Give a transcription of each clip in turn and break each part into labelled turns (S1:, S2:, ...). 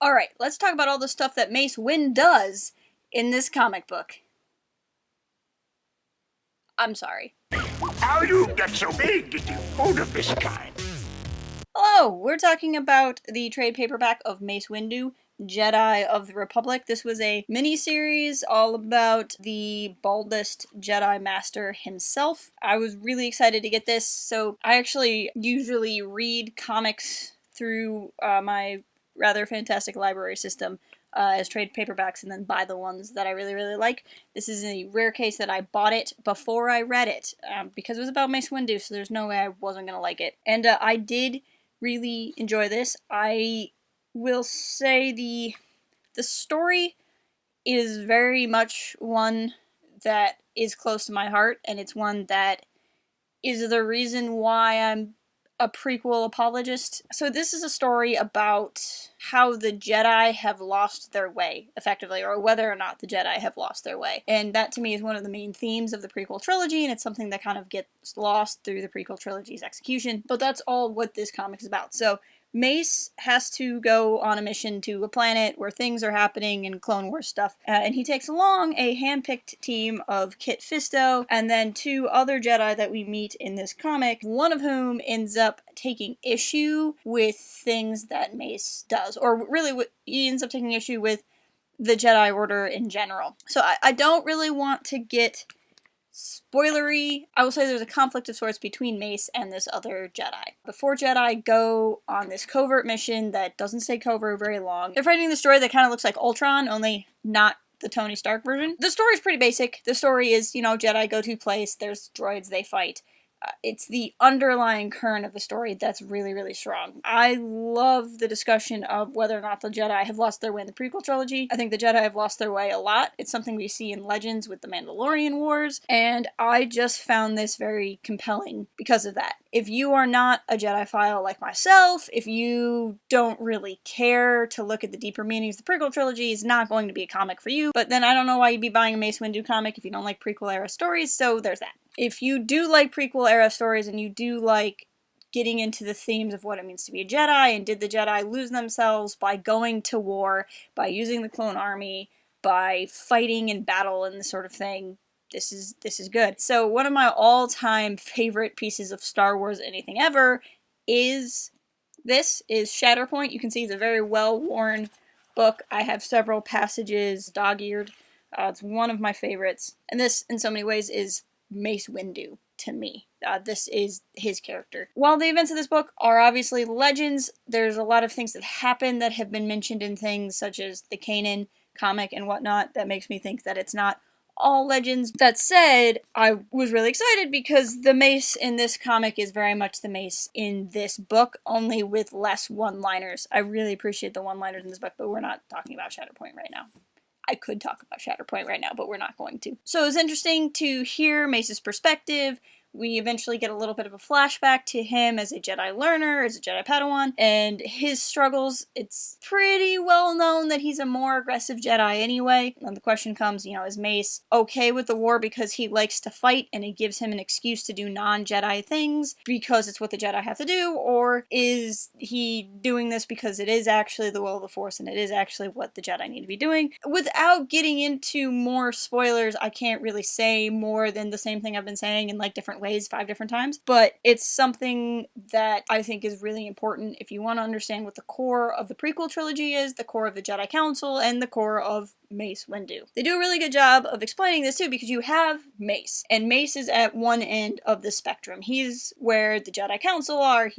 S1: Alright, let's talk about all the stuff that Mace Windu does in this comic book. I'm sorry.
S2: How you get so big getting food of this kind?
S1: Hello, we're talking about the trade paperback of Mace Windu, Jedi of the Republic. This was a mini-series all about the Baldest Jedi Master himself. I was really excited to get this, so I actually usually read comics through my rather fantastic library system as trade paperbacks and then buy the ones that I really, really like. This is a rare case that I bought it before I read it, because it was about Mace Windu, so there's no way I wasn't going to like it. And I did really enjoy this. I will say the story is very much one that is close to my heart, and it's one that is the reason why I'm a prequel apologist. So this is a story about how the Jedi have lost their way, effectively, or whether or not the Jedi have lost their way. And that to me is one of the main themes of the prequel trilogy, and it's something that kind of gets lost through the prequel trilogy's execution. But that's all what this comic is about. So Mace has to go on a mission to a planet where things are happening and Clone Wars stuff, and he takes along a hand-picked team of Kit Fisto and then two other Jedi that we meet in this comic, one of whom ends up taking issue with things that Mace does, or really he ends up taking issue with the Jedi Order in general. So I don't really want to get spoilery. I will say there's a conflict of sorts between Mace and this other Jedi. The four Jedi go on this covert mission that doesn't stay covert very long. They're fighting this droid that kind of looks like Ultron, only not the Tony Stark version. The story's pretty basic. The story is, Jedi go to a place, there's droids, they fight. It's the underlying current of the story that's really, really strong. I love the discussion of whether or not the Jedi have lost their way in the prequel trilogy. I think the Jedi have lost their way a lot. It's something we see in Legends with the Mandalorian Wars, and I just found this very compelling because of that. If you are not a Jedi-phile like myself, if you don't really care to look at the deeper meanings, the prequel trilogy is not going to be a comic for you, but then I don't know why you'd be buying a Mace Windu comic if you don't like prequel-era stories, so there's that. If you do like prequel-era stories and you do like getting into the themes of what it means to be a Jedi, and did the Jedi lose themselves by going to war, by using the clone army, by fighting in battle and this sort of thing, this is good. So one of my all-time favorite pieces of Star Wars anything ever is Shatterpoint. You can see it's a very well-worn book. I have several passages dog-eared. It's one of my favorites. And this, in so many ways, is Mace Windu to me. This is his character. While the events of this book are obviously legends, there's a lot of things that happen that have been mentioned in things such as the Kanan comic and whatnot that makes me think that it's not all legends. That said, I was really excited because the Mace in this comic is very much the Mace in this book, only with less one-liners. I really appreciate the one-liners in this book, but we're not talking about Shatterpoint right now. I could talk about Shatterpoint right now, but we're not going to. So it was interesting to hear Mace's perspective. We eventually get a little bit of a flashback to him as a Jedi learner, as a Jedi Padawan, and his struggles. It's pretty well known that he's a more aggressive Jedi anyway. And the question comes, is Mace okay with the war because he likes to fight and it gives him an excuse to do non-Jedi things because it's what the Jedi have to do, or is he doing this because it is actually the will of the Force and it is actually what the Jedi need to be doing? Without getting into more spoilers, I can't really say more than the same thing I've been saying in different ways 5 different times, but it's something that I think is really important if you want to understand what the core of the prequel trilogy is, the core of the Jedi Council, and the core of Mace Windu. They do a really good job of explaining this too, because you have Mace, and Mace is at one end of the spectrum. He's where the Jedi Council are.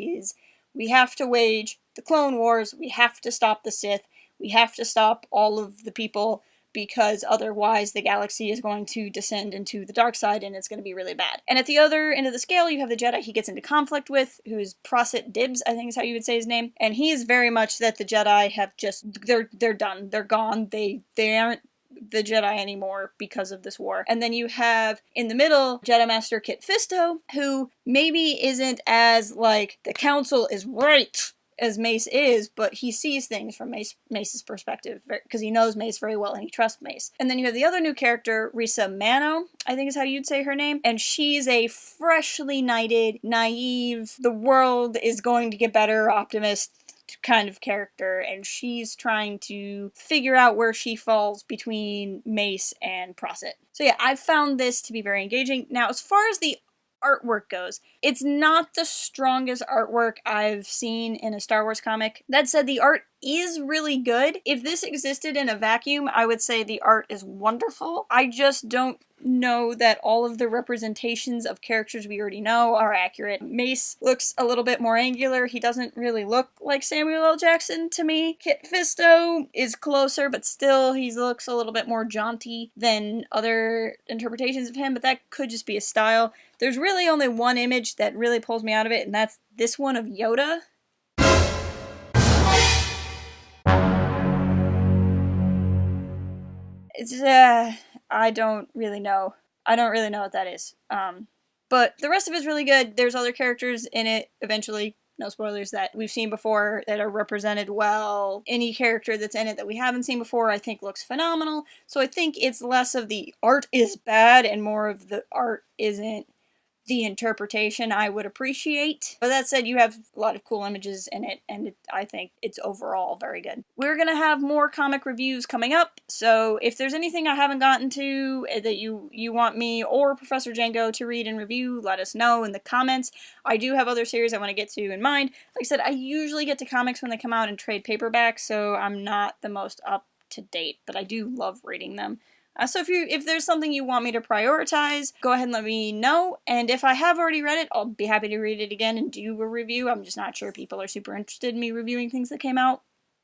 S1: We have to wage the Clone Wars, we have to stop the Sith, we have to stop all of the people, because otherwise the galaxy is going to descend into the dark side and it's going to be really bad. And at the other end of the scale, you have the Jedi he gets into conflict with, who's Prosit Dibs, I think is how you would say his name. And he is very much that the Jedi have just, they're done, they're gone, they aren't the Jedi anymore because of this war. And then you have, in the middle, Jedi Master Kit Fisto, who maybe isn't as, the council is right as Mace is, but he sees things from Mace's perspective, because he knows Mace very well and he trusts Mace. And then you have the other new character, Risa Mano, I think is how you'd say her name, and she's a freshly knighted, naive, the world is going to get better optimist kind of character, and she's trying to figure out where she falls between Mace and Prosit. So yeah, I've found this to be very engaging. Now, as far as the artwork goes, it's not the strongest artwork I've seen in a Star Wars comic. That said, the art is really good. If this existed in a vacuum, I would say the art is wonderful. I just don't know that all of the representations of characters we already know are accurate. Mace looks a little bit more angular. He doesn't really look like Samuel L. Jackson to me. Kit Fisto is closer, but still he looks a little bit more jaunty than other interpretations of him, but that could just be a style. There's really only one image that really pulls me out of it, and that's this one of Yoda. It's, I don't really know. I don't really know what that is. But the rest of it's really good. There's other characters in it, eventually, no spoilers, that we've seen before that are represented well. Any character that's in it that we haven't seen before, I think, looks phenomenal. So I think it's less of the art is bad and more of the art isn't the interpretation I would appreciate. But that said, you have a lot of cool images in it, and I think it's overall very good. We're gonna have more comic reviews coming up, so if there's anything I haven't gotten to that you want me or Professor Django to read and review, let us know in the comments. I do have other series I want to get to in mind. Like I said, I usually get to comics when they come out in trade paperback, so I'm not the most up to date, but I do love reading them. So if there's something you want me to prioritize, go ahead and let me know. And if I have already read it, I'll be happy to read it again and do a review. I'm just not sure people are super interested in me reviewing things that came out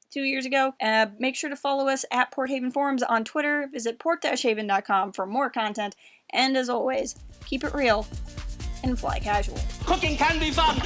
S1: 2 years ago. Make sure to follow us at Port Haven Forums on Twitter. Visit port-haven.com for more content. And as always, keep it real and fly casual.
S3: Cooking can be fun!